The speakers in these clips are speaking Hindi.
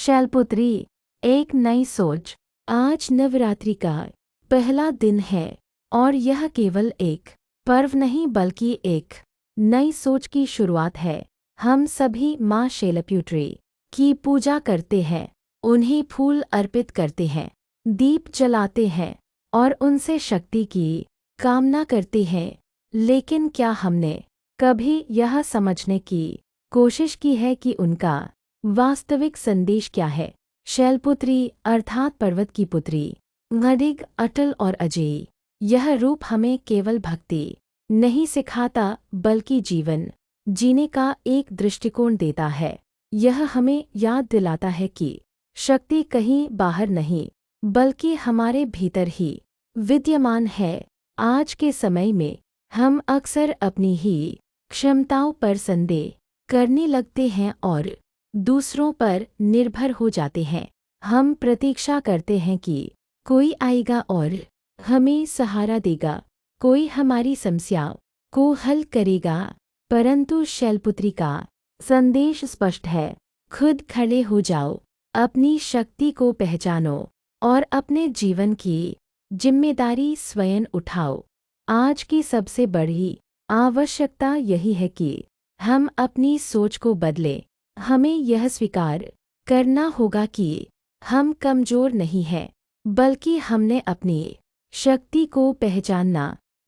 शैलपुत्री, एक नई सोच। आज नवरात्रि का पहला दिन है और यह केवल एक पर्व नहीं बल्कि एक नई सोच की शुरुआत है। हम सभी माँ शैलपुत्री की पूजा करते हैं, उन्हें फूल अर्पित करते हैं, दीप जलाते हैं और उनसे शक्ति की कामना करते हैं। लेकिन क्या हमने कभी यह समझने की कोशिश की है कि उनका वास्तविक संदेश क्या है? शैलपुत्री अर्थात पर्वत की पुत्री, अडिग, अटल और अजेय। यह रूप हमें केवल भक्ति नहीं सिखाता बल्कि जीवन जीने का एक दृष्टिकोण देता है। यह हमें याद दिलाता है कि शक्ति कहीं बाहर नहीं बल्कि हमारे भीतर ही विद्यमान है। आज के समय में हम अक्सर अपनी ही क्षमताओं पर संदेह करने लगते हैं और दूसरों पर निर्भर हो जाते हैं। हम प्रतीक्षा करते हैं कि कोई आएगा और हमें सहारा देगा, कोई हमारी समस्याओं को हल करेगा। परंतु शैलपुत्री का संदेश स्पष्ट है, खुद खड़े हो जाओ, अपनी शक्ति को पहचानो और अपने जीवन की जिम्मेदारी स्वयं उठाओ। आज की सबसे बड़ी आवश्यकता यही है कि हम अपनी सोच को बदलें। हमें यह स्वीकार करना होगा कि हम कमज़ोर नहीं हैं, बल्कि हमने अपनी शक्ति को पहचानना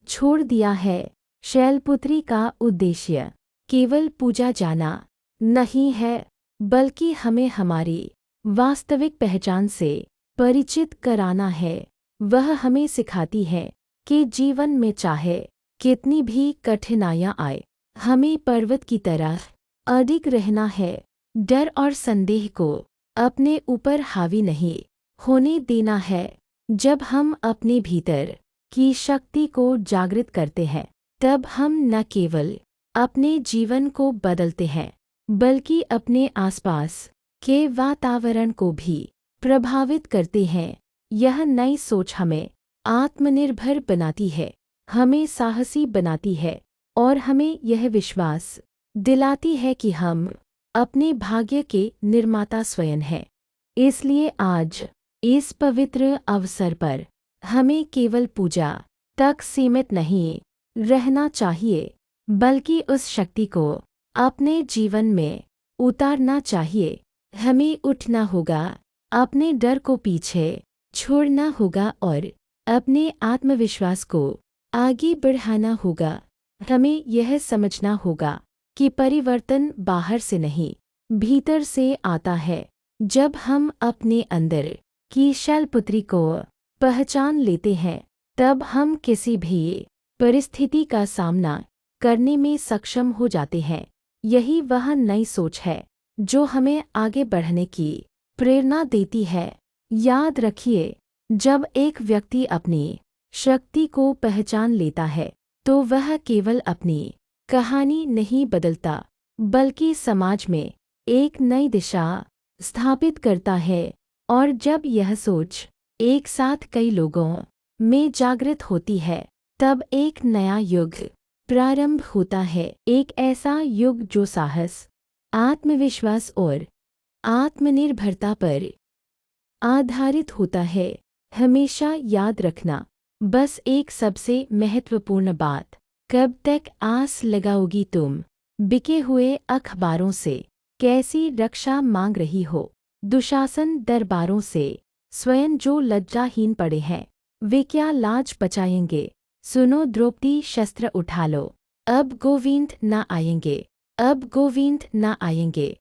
छोड़ दिया है। शैलपुत्री का उद्देश्य केवल पूजा जाना नहीं है, बल्कि हमें हमारी वास्तविक पहचान से परिचित कराना है। वह हमें सिखाती है कि जीवन में चाहे कितनी भी कठिनाइयाँ आए, हमें पर्वत की तरह अडिग रहना है। डर और संदेह को अपने ऊपर हावी नहीं होने देना है। जब हम अपने भीतर की शक्ति को जागृत करते हैं, तब हम न केवल अपने जीवन को बदलते हैं, बल्कि अपने आसपास के वातावरण को भी प्रभावित करते हैं। यह नई सोच हमें आत्मनिर्भर बनाती है, हमें साहसी बनाती है और हमें यह विश्वास दिलाती है कि हम अपने भाग्य के निर्माता स्वयं हैं। इसलिए आज इस पवित्र अवसर पर हमें केवल पूजा तक सीमित नहीं रहना चाहिए, बल्कि उस शक्ति को अपने जीवन में उतारना चाहिए। हमें उठना होगा, अपने डर को पीछे छोड़ना होगा और अपने आत्मविश्वास को आगे बढ़ाना होगा। हमें यह समझना होगा कि परिवर्तन बाहर से नहीं, भीतर से आता है। जब हम अपने अंदर की शैलपुत्री को पहचान लेते हैं, तब हम किसी भी परिस्थिति का सामना करने में सक्षम हो जाते हैं। यही वह नई सोच है जो हमें आगे बढ़ने की प्रेरणा देती है। याद रखिए, जब एक व्यक्ति अपनी शक्ति को पहचान लेता है, तो वह केवल अपनी कहानी नहीं बदलता, बल्कि समाज में एक नई दिशा स्थापित करता है। और जब यह सोच एक साथ कई लोगों में जागृत होती है, तब एक नया युग प्रारंभ होता है। एक ऐसा युग जो साहस, आत्मविश्वास और आत्मनिर्भरता पर आधारित होता है। हमेशा याद रखना, बस एक सबसे महत्वपूर्ण बात, कब तक आस लगाओगी तुम? बिके हुए अखबारों से कैसी रक्षा मांग रही हो? दुशासन दरबारों से स्वयं जो लज्जाहीन पड़े हैं, वे क्या लाज बचाएंगे? सुनो द्रौपदी, शस्त्र उठा लो, अब गोविंद न आएंगे, अब गोविंद न आएंगे।